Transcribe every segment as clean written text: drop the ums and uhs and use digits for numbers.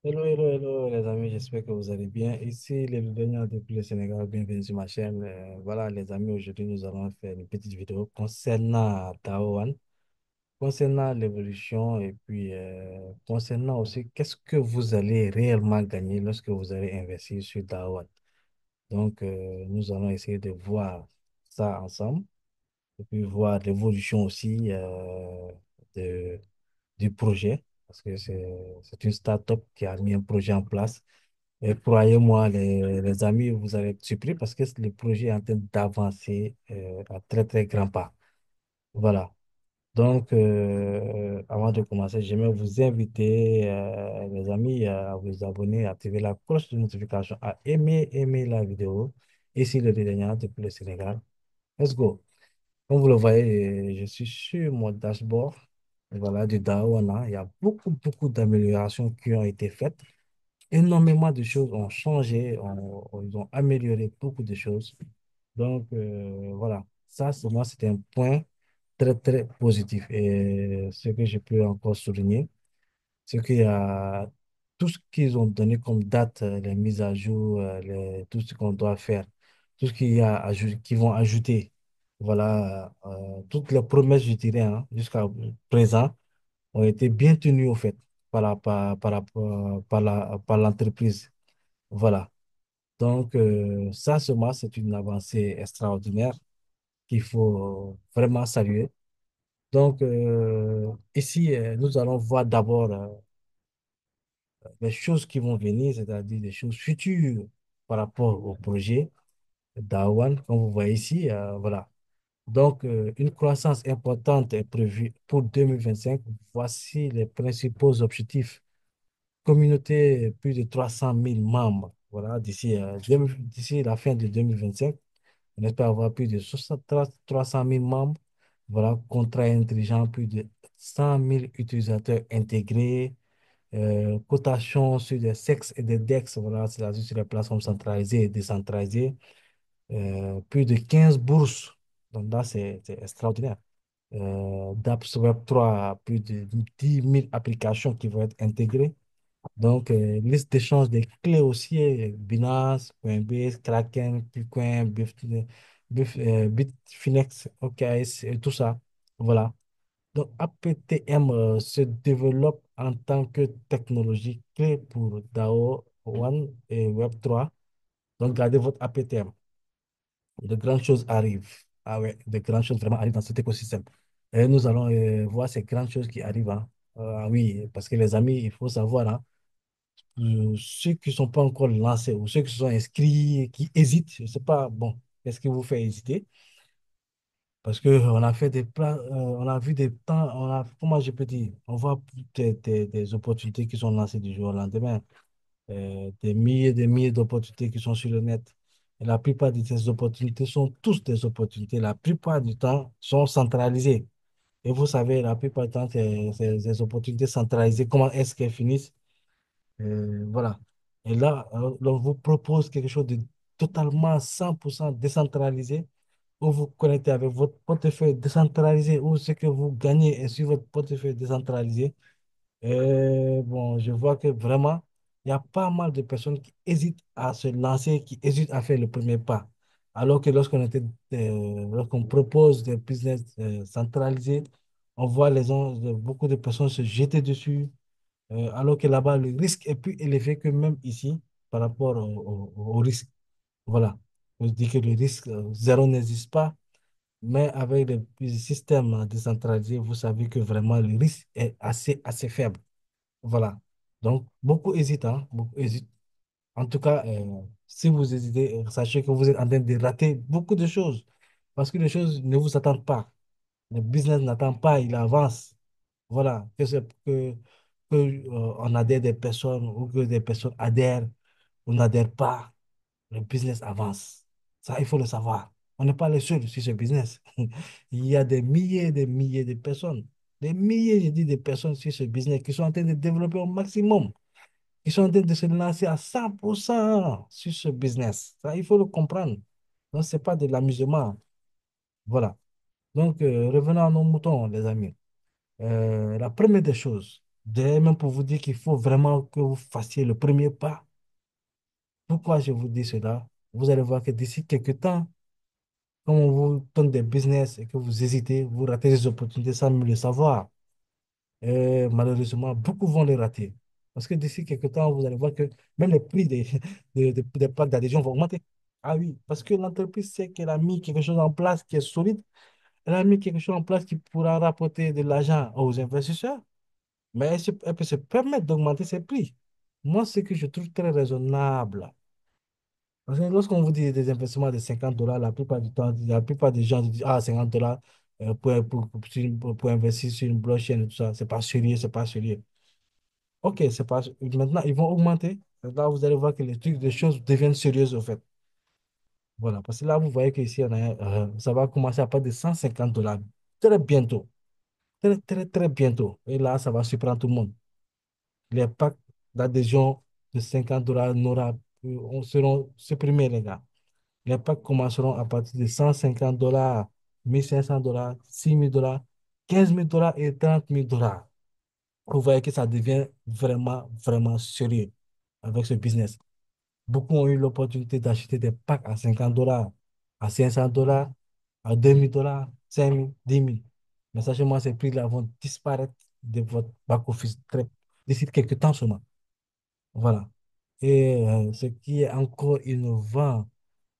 Hello, hello, hello, les amis, j'espère que vous allez bien. Ici, les Liliens depuis le Sénégal, bienvenue sur ma chaîne. Voilà, les amis, aujourd'hui, nous allons faire une petite vidéo concernant Taowan, concernant l'évolution et puis concernant aussi qu'est-ce que vous allez réellement gagner lorsque vous allez investir sur Taowan. Donc, nous allons essayer de voir ça ensemble et puis voir l'évolution aussi de, du projet parce que c'est une start-up qui a mis un projet en place. Et croyez-moi, les amis, vous allez être surpris parce que le projet est en train d'avancer à très, très grands pas. Voilà. Donc, avant de commencer, j'aimerais vous inviter, les amis, à vous abonner, à activer la cloche de notification, à aimer la vidéo. Ici, le dernier depuis le Sénégal. Let's go. Comme vous le voyez, je suis sur mon dashboard. Voilà, du Dawana. Il y a beaucoup d'améliorations qui ont été faites. Énormément de choses ont changé, ils ont amélioré beaucoup de choses. Donc, voilà, ça, pour moi, c'était un point très, très positif. Et ce que je peux encore souligner, c'est qu'il y a tout ce qu'ils ont donné comme date, les mises à jour, tout ce qu'on doit faire, tout ce qu'il y a qu'ils vont ajouter. Voilà, toutes les promesses, je dirais, hein, jusqu'à présent, ont été bien tenues au fait par l'entreprise. Voilà. Donc, ça, seulement, c'est une avancée extraordinaire qu'il faut vraiment saluer. Donc, ici, nous allons voir d'abord les choses qui vont venir, c'est-à-dire des choses futures par rapport au projet d'Awan, comme vous voyez ici. Voilà. Donc, une croissance importante est prévue pour 2025. Voici les principaux objectifs. Communauté, plus de 300 000 membres. Voilà, d'ici la fin de 2025. On espère avoir plus de 300 000 membres. Voilà, contrat intelligent, plus de 100 000 utilisateurs intégrés. Cotation sur des SEX et des DEX, voilà, c'est-à-dire sur les plateformes centralisées et décentralisées. Plus de 15 bourses. Donc là, c'est extraordinaire. D'apps Web3, plus de 10 000 applications qui vont être intégrées. Donc, liste d'échange des clés aussi, Binance, Coinbase, Kraken, Bitcoin, Bitfinex, OKX, et tout ça. Voilà. Donc, APTM se développe en tant que technologie clé pour DAO One et Web3. Donc, gardez votre APTM. De grandes choses arrivent. Ah ouais, de grandes choses vraiment arrivent dans cet écosystème. Et nous allons voir ces grandes choses qui arrivent, hein. Ah oui, parce que les amis, il faut savoir, hein, ceux qui ne sont pas encore lancés ou ceux qui se sont inscrits, qui hésitent, je ne sais pas, bon, qu'est-ce qui vous fait hésiter? Parce qu'on a fait on a vu des temps, comment je peux dire, on voit des opportunités qui sont lancées du jour au lendemain, des milliers d'opportunités qui sont sur le net. Et la plupart de ces opportunités sont tous des opportunités, la plupart du temps sont centralisées. Et vous savez, la plupart du temps, ces opportunités centralisées, comment est-ce qu'elles finissent? Voilà. Et là, on vous propose quelque chose de totalement 100% décentralisé, où vous connectez avec votre portefeuille décentralisé, où ce que vous gagnez est sur votre portefeuille décentralisé. Et bon, je vois que vraiment, il y a pas mal de personnes qui hésitent à se lancer, qui hésitent à faire le premier pas. Alors que lorsqu'on propose des business centralisés, on voit beaucoup de personnes se jeter dessus, alors que là-bas, le risque est plus élevé que même ici par rapport au risque. Voilà. On se dit que le risque zéro n'existe pas, mais avec les systèmes décentralisés, vous savez que vraiment le risque est assez faible. Voilà. Donc, beaucoup hésitent, hein, beaucoup hésitent. En tout cas, si vous hésitez, sachez que vous êtes en train de rater beaucoup de choses parce que les choses ne vous attendent pas. Le business n'attend pas, il avance. Voilà, on adhère des personnes ou que des personnes adhèrent ou n'adhèrent pas, le business avance. Ça, il faut le savoir. On n'est pas les seuls sur ce business. Il y a des milliers de personnes, des milliers, je dis, de personnes sur ce business qui sont en train de développer au maximum, qui sont en train de se lancer à 100% sur ce business. Ça, il faut le comprendre. Donc, ce n'est pas de l'amusement. Voilà. Donc, revenons à nos moutons, les amis. La première des choses, D'ailleurs, même pour vous dire qu'il faut vraiment que vous fassiez le premier pas. Pourquoi je vous dis cela? Vous allez voir que d'ici quelques temps, quand on vous donne des business et que vous hésitez, vous ratez des opportunités sans même le savoir. Et malheureusement, beaucoup vont les rater. Parce que d'ici quelques temps, vous allez voir que même les prix des packs d'adhésion vont augmenter. Ah oui, parce que l'entreprise sait qu'elle a mis quelque chose en place qui est solide. Elle a mis quelque chose en place qui pourra rapporter de l'argent aux investisseurs. Mais elle peut se permettre d'augmenter ses prix. Moi, ce que je trouve très raisonnable. Parce que lorsqu'on vous dit des investissements de $50, la plupart du temps, la plupart des gens disent, ah, $50 pour investir sur une blockchain et tout ça, c'est pas sérieux, c'est pas sérieux. Ok, c'est pas. Maintenant, ils vont augmenter. Là, vous allez voir que les choses deviennent sérieuses, au fait. Voilà. Parce que là, vous voyez qu'ici, ça va commencer à partir de $150 très bientôt. Très, très, très bientôt. Et là, ça va surprendre tout le monde. Les packs d'adhésion de $50 seront supprimés, les gars. Les packs commenceront à partir de $150, $1 500, $6 000, $15 000 et $30 000. Vous voyez que ça devient vraiment, vraiment sérieux avec ce business. Beaucoup ont eu l'opportunité d'acheter des packs à $50, à $500, à $2 000, 5 000, 10 000. Mais sachez-moi, ces prix-là vont disparaître de votre back-office d'ici quelques temps seulement. Voilà. Et ce qui est encore innovant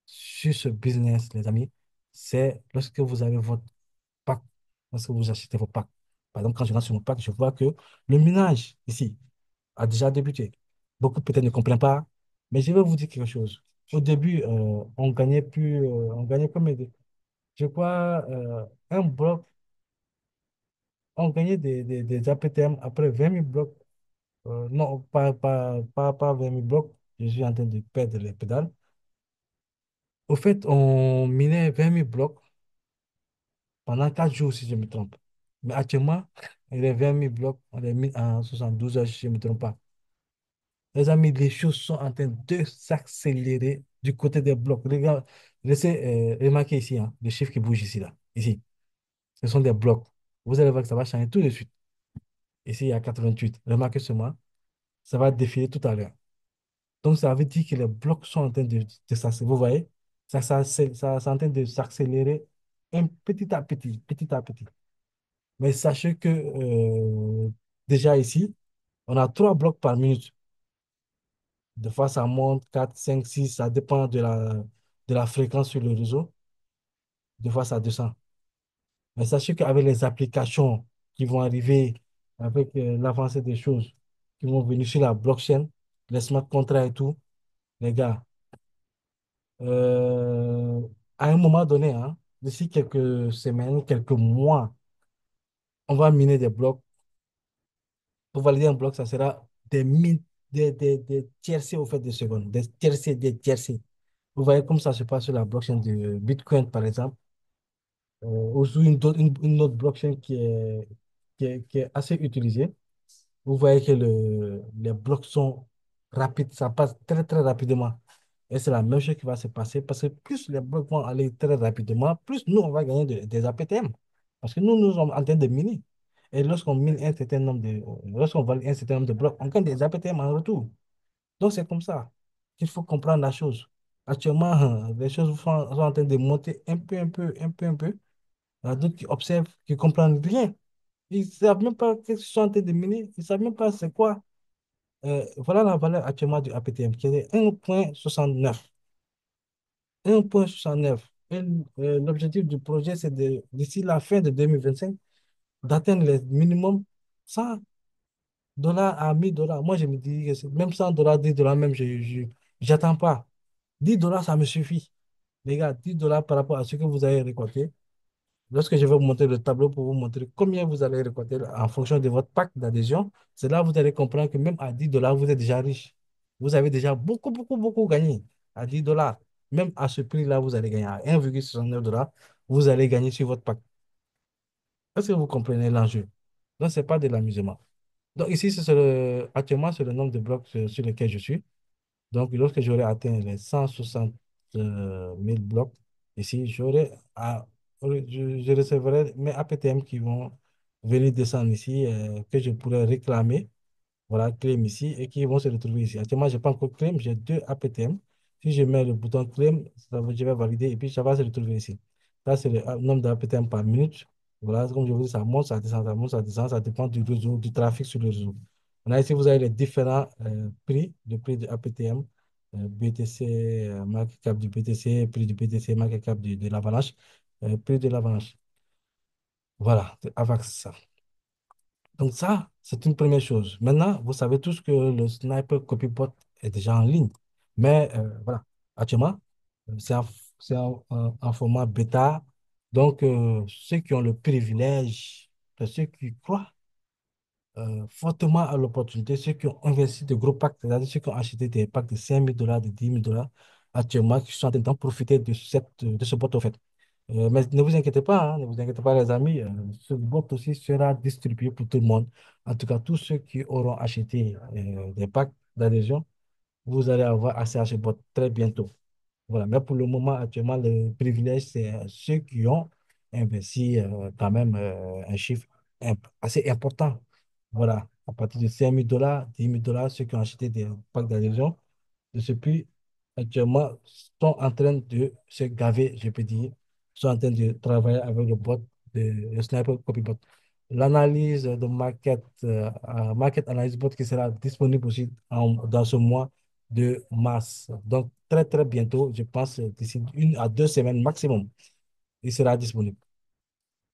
sur ce business, les amis, c'est lorsque vous avez votre pack, lorsque vous achetez vos packs. Par exemple, quand je rentre sur mon pack, je vois que le minage ici a déjà débuté. Beaucoup peut-être ne comprennent pas, mais je vais vous dire quelque chose. Au début, on gagnait combien de, je crois, un bloc, on gagnait des APTM après 20 000 blocs. Non, pas 20 000 blocs. Je suis en train de perdre les pédales. Au fait, on minait 20 000 blocs pendant 4 jours, si je me trompe. Mais actuellement, les 20 000 blocs, on les mis en 72 heures, si je ne me trompe pas. Les amis, les choses sont en train de s'accélérer du côté des blocs. Regarde, laissez remarquer ici, hein, les chiffres qui bougent ici, là. Ici, ce sont des blocs. Vous allez voir que ça va changer tout de suite. Ici, il y a 88. Remarquez seulement, ça va défiler tout à l'heure. Donc, ça veut dire que les blocs sont en train de s'accélérer. Vous voyez, c'est en train de s'accélérer un petit à petit, petit à petit. Mais sachez que déjà ici, on a 3 blocs par minute. Des fois, ça monte 4 5 6 ça dépend de la fréquence sur le réseau. Des fois, ça descend. Mais sachez qu'avec les applications qui vont arriver, avec l'avancée des choses qui vont venir sur la blockchain, les smart contracts et tout, les gars, euh, à un moment donné, hein, d'ici quelques semaines, quelques mois, on va miner des blocs. Pour valider un bloc, ça sera des tiercés au fait de secondes, des tiercés, des tiercés. Vous voyez comme ça se passe sur la blockchain de Bitcoin, par exemple, ou sur une autre blockchain qui est assez utilisée. Vous voyez que les blocs sont rapides, ça passe très, très rapidement. Et c'est la même chose qui va se passer parce que plus les blocs vont aller très rapidement, plus nous, on va gagner des APTM. Parce que nous sommes en train de miner. Et lorsqu'on mine lorsqu'on valide un certain nombre de blocs, on gagne des APTM en retour. Donc, c'est comme ça qu'il faut comprendre la chose. Actuellement, les choses sont en train de monter un peu, un peu, un peu, un peu. Il y a d'autres qui observent, qui comprennent rien. Ils ne savent même pas qu'est-ce qu'ils sont en train de miner. Ils ne savent même pas c'est quoi. Voilà la valeur actuellement du APTM qui est 1,69. 1,69. Et l'objectif du projet, c'est d'ici la fin de 2025 d'atteindre les minimum $100 à $1 000. Moi, je me dis que même $100, $10 même, j'attends pas. $10, ça me suffit. Les gars, $10 par rapport à ce que vous avez récolté. Lorsque je vais vous montrer le tableau pour vous montrer combien vous allez récolter en fonction de votre pack d'adhésion, c'est là que vous allez comprendre que même à $10, vous êtes déjà riche. Vous avez déjà beaucoup, beaucoup, beaucoup gagné à $10. Même à ce prix-là, vous allez gagner à 1,69 $. Vous allez gagner sur votre pack. Est-ce que vous comprenez l'enjeu? Donc, ce n'est pas de l'amusement. Donc, ici, actuellement, c'est le nombre de blocs sur lesquels je suis. Donc, lorsque j'aurai atteint les 160 000 blocs, ici, je recevrai mes APTM qui vont venir descendre ici, que je pourrais réclamer. Voilà, claim ici et qui vont se retrouver ici. Actuellement, je n'ai pas encore claim, j'ai deux APTM. Si je mets le bouton claim, je vais valider et puis ça va se retrouver ici. Ça, c'est le nombre d'APTM par minute. Voilà, comme je vous dis, ça monte, ça descend, ça monte, ça descend, ça dépend du réseau, du trafic sur le réseau. Maintenant, ici, vous avez les différents prix, le prix de APTM, BTC, market cap du BTC, prix du BTC, market cap de l'Avalanche, prix de l'Avalanche. Voilà, avec ça. Donc ça, c'est une première chose. Maintenant, vous savez tous que le Sniper Copybot est déjà en ligne. Mais voilà, actuellement, c'est un format bêta. Donc, ceux qui ont le privilège, ceux qui croient fortement à l'opportunité, ceux qui ont investi de gros packs, c'est-à-dire ceux qui ont acheté des packs de 5 000 $, de 10 000 $, actuellement, qui sont en train d'en profiter de ce bot, au fait. Mais ne vous inquiétez pas, hein, ne vous inquiétez pas, les amis, ce bot aussi sera distribué pour tout le monde. En tout cas, tous ceux qui auront acheté des packs d'adhésion, vous allez avoir accès à ce bot très bientôt. Voilà. Mais pour le moment, actuellement, le privilège, c'est ceux qui ont investi quand même un chiffre assez important. Voilà. À partir de 5 000 $, 10 000 $, ceux qui ont acheté des packs d'adhésion, de ce prix, actuellement, sont en train de se gaver, je peux dire, sont en train de travailler avec le bot, le Sniper Copybot. L'analyse de market analyse bot qui sera disponible aussi dans ce mois de mars. Donc, très, très bientôt, je pense d'ici 1 à 2 semaines maximum, il sera disponible.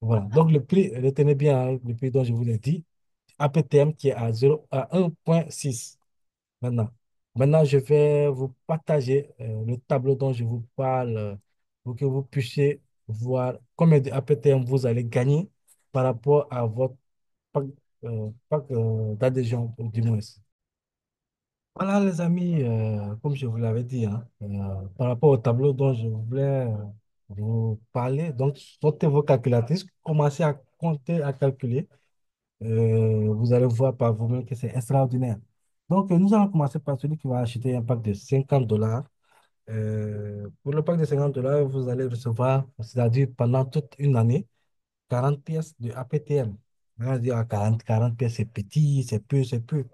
Voilà. Donc, le prix, retenez bien hein, le prix dont je vous l'ai dit, APTM qui est à 1,6 maintenant. Maintenant, je vais vous partager le tableau dont je vous parle pour que vous puissiez voir combien de APTM vous allez gagner par rapport à votre pack, d'adhésion, du moins. Voilà, les amis, comme je vous l'avais dit, hein, par rapport au tableau dont je voulais vous parler, donc sortez vos calculatrices, commencez à compter, à calculer. Vous allez voir par vous-même que c'est extraordinaire. Donc, nous allons commencer par celui qui va acheter un pack de 50 $. Pour le pack de 50 $, vous allez recevoir, c'est-à-dire pendant toute une année, 40 pièces de APTM. On va dire, ah, 40 pièces, c'est petit, c'est peu, c'est peu.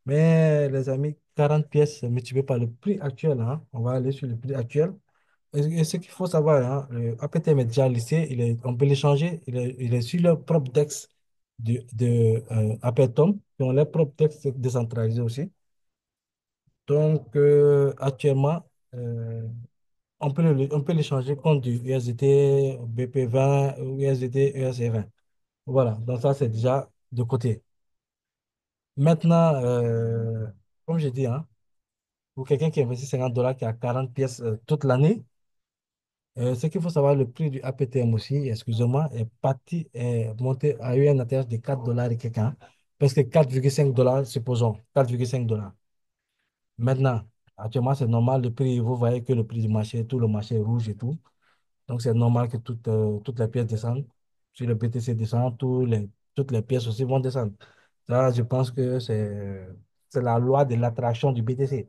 Mais les amis, 40 pièces multipliées par le prix actuel, hein, on va aller sur le prix actuel. Et ce qu'il faut savoir, hein, le APTM est déjà listé, on peut l'échanger, il est sur le propre DEX de Apetom, qui ont leur propre DEX décentralisé aussi. Donc, actuellement, euh, on peut l'échanger contre du USDT BP20 ou USDT ERC20. Voilà, donc ça, c'est déjà de côté. Maintenant, comme je dis, hein, pour quelqu'un qui investit 50 $, qui a 40 pièces toute l'année, ce qu'il faut savoir, le prix du APTM aussi, excusez-moi, est monté à eu un atterrissage de 4 $ et quelqu'un, parce que 4,5 $, supposons, 4,5 $. Maintenant, actuellement, c'est normal, le prix, vous voyez que le prix du marché, tout le marché est rouge et tout. Donc, c'est normal que toutes les pièces descendent. Si le BTC descend, toutes les pièces aussi vont descendre. Ça, je pense que c'est la loi de l'attraction du BTC.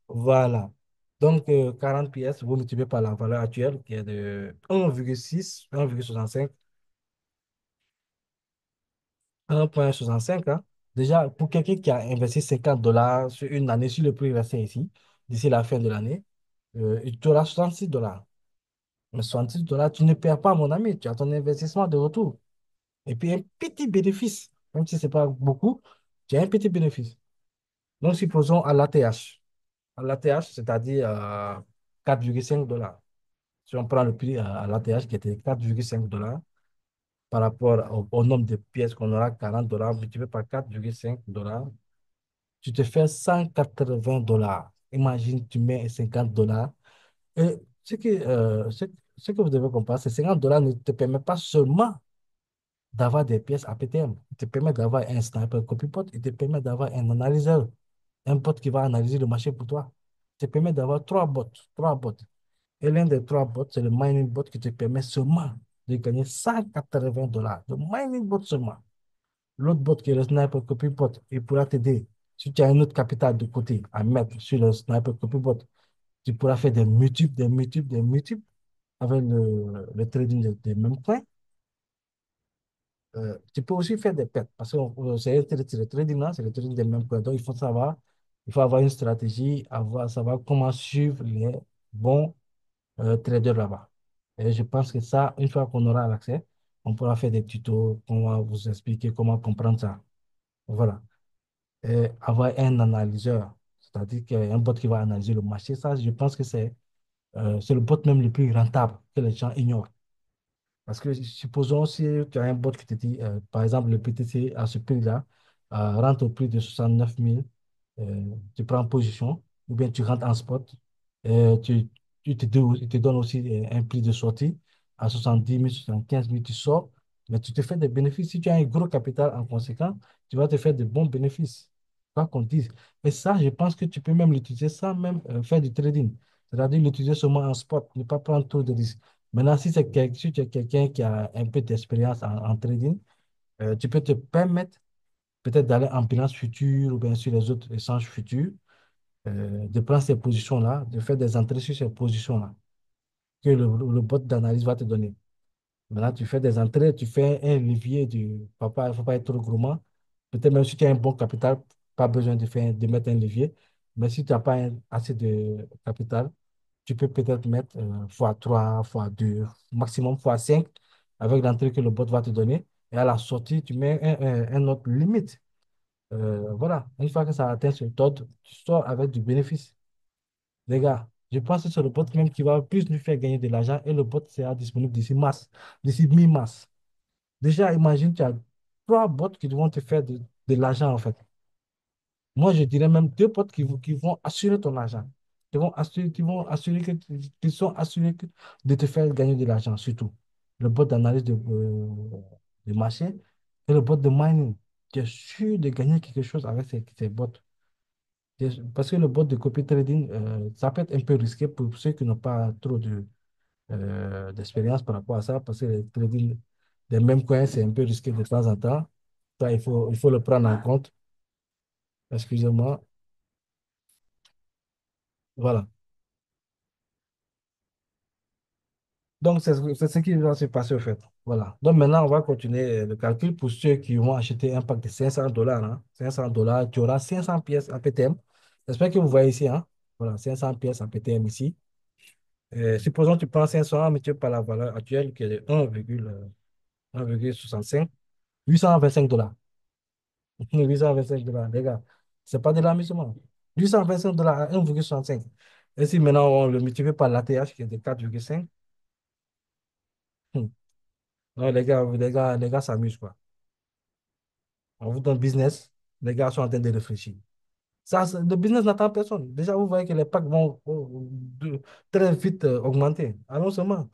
Voilà. Donc, 40 pièces, vous multipliez par la valeur actuelle qui est de 1,6, 1,65, 1,65. Hein. Déjà, pour quelqu'un qui a investi 50 $ sur une année, si le prix reste ici, d'ici la fin de l'année, il te aura 66 $. Mais 66 $, tu ne perds pas, mon ami. Tu as ton investissement de retour. Et puis, un petit bénéfice, même si ce n'est pas beaucoup, tu as un petit bénéfice. Donc, supposons à l'ATH. À l'ATH, c'est-à-dire 4,5 $. Si on prend le prix à l'ATH qui était 4,5 $ par rapport au nombre de pièces qu'on aura, 40 $ multiplié par 4,5 $, tu te fais 180 $. Imagine, tu mets 50 $. Et ce que vous devez comprendre, c'est que 50 $ ne te permet pas seulement d'avoir des pièces APTM. Il te permet d'avoir un sniper copypot, il te permet d'avoir un analyseur, un bot qui va analyser le marché pour toi. Il te permet d'avoir trois bots. Et l'un des trois bots, c'est le mining bot qui te permet seulement de gagner 180 $. Le mining bot seulement. L'autre bot qui est le sniper copy bot, il pourra t'aider. Si tu as un autre capital de côté à mettre sur le sniper copy bot, tu pourras faire des multiples, des multiples, des multiples avec le trading des mêmes coins. Tu peux aussi faire des pertes parce que c'est le trading là, c'est le trading des mêmes coins. Donc, il faut savoir, il faut avoir une stratégie, savoir comment suivre les bons traders là-bas. Et je pense que ça, une fois qu'on aura l'accès, on pourra faire des tutos, on va vous expliquer comment comprendre ça. Voilà. Et avoir un analyseur, c'est-à-dire un bot qui va analyser le marché, ça, je pense que c'est le bot même le plus rentable que les gens ignorent. Parce que supposons si tu as un bot qui te dit, par exemple, le PTC à ce prix-là, rentre au prix de 69 000, tu prends position, ou bien tu rentres en spot, il te donne aussi un prix de sortie à 70 000, 75 000, tu sors, mais tu te fais des bénéfices. Si tu as un gros capital en conséquent, tu vas te faire de bons bénéfices, quoi qu'on dise. Et ça, je pense que tu peux même l'utiliser sans même faire du trading. C'est-à-dire l'utiliser seulement en spot, ne pas prendre trop de risques. Maintenant, si tu es quelqu'un qui a un peu d'expérience en trading, tu peux te permettre peut-être d'aller en finance future ou bien sur les autres échanges futurs, de prendre ces positions-là, de faire des entrées sur ces positions-là que le bot d'analyse va te donner. Maintenant, tu fais des entrées, tu fais un levier du papa, il ne faut pas être trop gourmand. Peut-être même si tu as un bon capital, pas besoin de mettre un levier. Mais si tu n'as pas assez de capital, tu peux peut-être mettre x3, x2, maximum x5 avec l'entrée que le bot va te donner. Et à la sortie, tu mets un autre limite. Voilà, une fois que ça atteint ce taux, tu sors avec du bénéfice. Les gars, je pense que c'est le bot même qui va plus nous faire gagner de l'argent et le bot sera disponible d'ici mi-mars. Déjà, imagine, tu as trois bots qui vont te faire de l'argent en fait. Moi, je dirais même deux potes qui vont assurer ton argent. Qui vont assurer qu'ils sont assurés de te faire gagner de l'argent, surtout. Le bot d'analyse de marché et le bot de mining. Tu es sûr de gagner quelque chose avec ces bots. Parce que le bot de copy trading, ça peut être un peu risqué pour ceux qui n'ont pas trop d'expérience par rapport à ça, parce que le trading des mêmes coins, c'est un peu risqué de temps en temps. Ça, il faut le prendre en compte. Excusez-moi. Voilà. Donc, c'est ce qui va se passer au fait. Voilà. Donc, maintenant, on va continuer le calcul pour ceux qui vont acheter un pack de $500. Hein. $500, tu auras 500 pièces en PTM. J'espère que vous voyez ici. Hein. Voilà, 500 pièces en PTM ici. Supposons que tu prends 500 mais tu par la valeur actuelle qui est de 1,65, $825. $825, les gars. C'est pas de l'amusement. $825 à 1,65. Et si maintenant on le multiplie par l'ATH qui est de 4,5, non, les gars s'amusent, quoi. On vous donne business, les gars sont en train de réfléchir. Ça, le business n'attend personne. Déjà, vous voyez que les packs vont très vite augmenter. Allons seulement.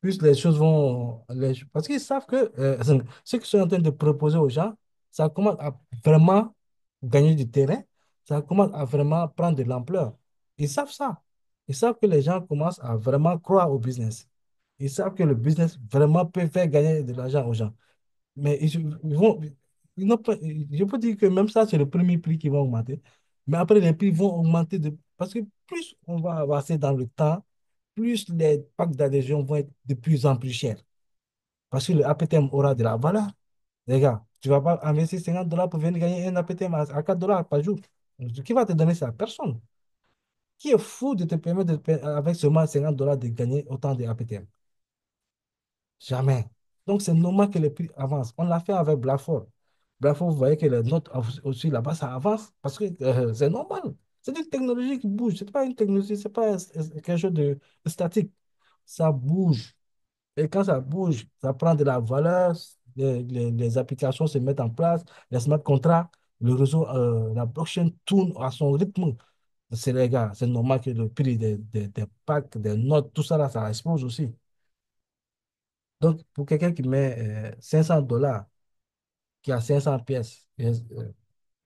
Plus les choses vont. Parce qu'ils savent que ce qu'ils sont en train de proposer aux gens, ça commence à vraiment gagner du terrain, ça commence à vraiment prendre de l'ampleur. Ils savent ça. Ils savent que les gens commencent à vraiment croire au business. Ils savent que le business vraiment peut faire gagner de l'argent aux gens. Mais ils vont. Ils n'ont pas, je peux dire que même ça, c'est le premier prix qui va augmenter. Mais après, les prix vont augmenter parce que plus on va avancer dans le temps, plus les packs d'adhésion vont être de plus en plus chers. Parce que le APTM aura de la valeur. Les gars, tu ne vas pas investir $50 pour venir gagner un APTM à $4 par jour. Qui va te donner ça? Personne. Qui est fou de te permettre avec seulement $50 de gagner autant de APTM? Jamais. Donc, c'est normal que les prix avancent. On l'a fait avec Blackford. Blackford, vous voyez que les notes aussi là-bas, ça avance parce que c'est normal. C'est une technologie qui bouge. C'est pas une technologie, c'est pas quelque chose de statique. Ça bouge. Et quand ça bouge, ça prend de la valeur, les applications se mettent en place, les smart contracts, le réseau, la blockchain tourne à son rythme. C'est les gars, c'est normal que le prix des packs, des notes, tout ça là, ça explose aussi. Donc, pour quelqu'un qui met $500, qui a 500 pièces,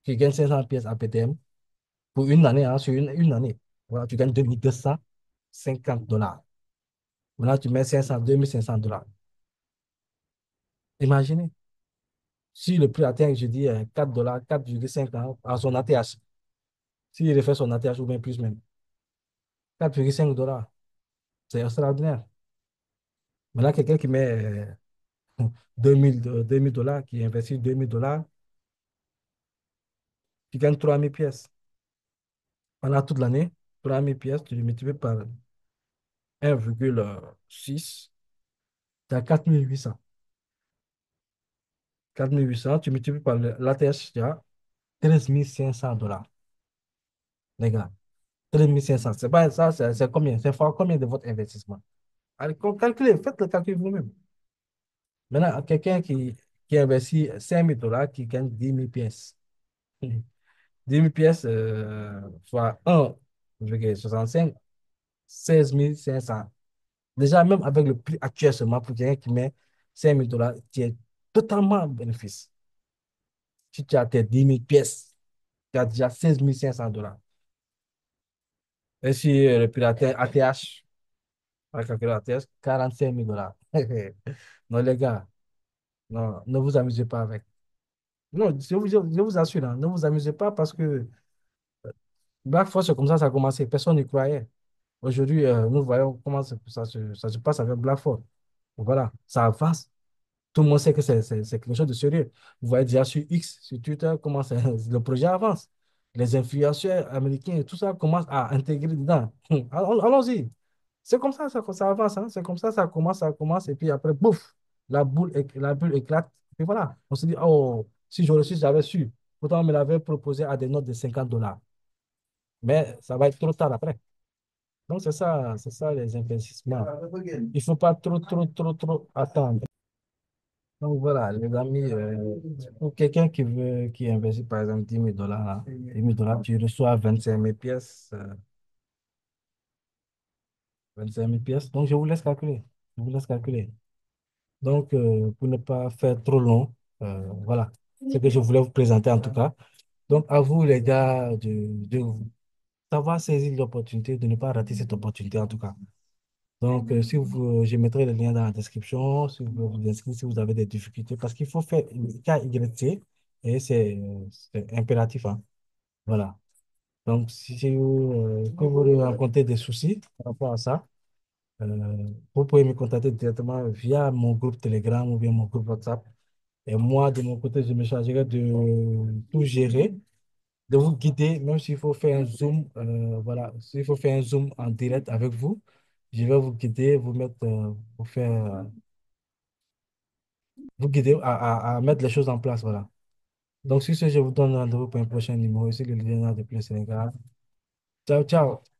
qui gagne 500 pièces à PTM, pour une année, hein, sur une année, voilà, tu gagnes $2 250. Maintenant, tu mets 500, $2 500. Imaginez, si le prix atteint, je dis, $4, 4,5 à son ATH, s'il refait son ATH ou bien plus même, $4,5, c'est extraordinaire. Maintenant, quelqu'un qui met 2000 dollars, qui investit 2000 dollars, tu gagnes 3000 pièces. Pendant toute l'année, 3000 pièces, tu le multiplies par 1,6, tu as 4800. 4800, tu multiplies par l'ATH, tu as 13 500 dollars, les gars. 13 500. C'est pas ça, c'est combien? C'est fois combien de votre investissement? Allez, calculez, faites le calcul vous-même. Maintenant, quelqu'un qui investit 5000 dollars, qui gagne 10 000 pièces. 10 000 pièces fois 1,65, 16 500. Déjà, même avec le prix actuel seulement, pour quelqu'un qui met 5000 dollars, tu es totalement en bénéfice. Si tu as tes 10 000 pièces, tu as déjà 16 500 dollars. Et si le prix ATH, on va calculer ATH, 45 000 dollars. Non, les gars, non, ne vous amusez pas avec. Non, je vous assure, hein, ne vous amusez pas parce que Black Force, c'est comme ça a commencé. Personne n'y croyait. Aujourd'hui, nous voyons comment ça se passe avec Black Force. Voilà, ça avance. Tout le monde sait que c'est quelque chose de sérieux. Vous voyez déjà sur X, sur Twitter, comment le projet avance. Les influenceurs américains et tout ça commencent à intégrer dedans. Allons-y. C'est comme ça avance. Hein. C'est comme ça commence, et puis après, bouf, la bulle éclate. Et voilà, on se dit, oh, si j'aurais su, j'avais su. Pourtant, on me l'avait proposé à des notes de 50 dollars. Mais ça va être trop tard après. Donc, c'est ça les investissements. Il ne faut pas trop attendre. Donc voilà, les amis, pour quelqu'un qui investit par exemple 10 000 dollars, là, 10 000 dollars, tu reçois 25 000 pièces. 25 000 pièces. Donc je vous laisse calculer. Je vous laisse calculer. Donc, pour ne pas faire trop long, voilà, ce que je voulais vous présenter en tout cas. Donc, à vous, les gars, de savoir saisir l'opportunité, de ne pas rater cette opportunité en tout cas. Donc, si vous, je mettrai le lien dans la description, si vous voulez vous inscrire, si vous avez des difficultés, parce qu'il faut faire KYC et c'est impératif, hein. Voilà. Donc, si que vous rencontrez des soucis par rapport à ça, vous pouvez me contacter directement via mon groupe Telegram ou bien mon groupe WhatsApp. Et moi, de mon côté, je me chargerai de tout gérer, de vous guider, même s'il faut faire un Zoom, voilà, s'il faut faire un Zoom en direct avec vous, je vais vous guider, vous guider à mettre les choses en place, voilà. Donc, sur ce, je vous donne rendez-vous pour un prochain numéro. Ici, le leader de Play Sénégal. Ciao, ciao.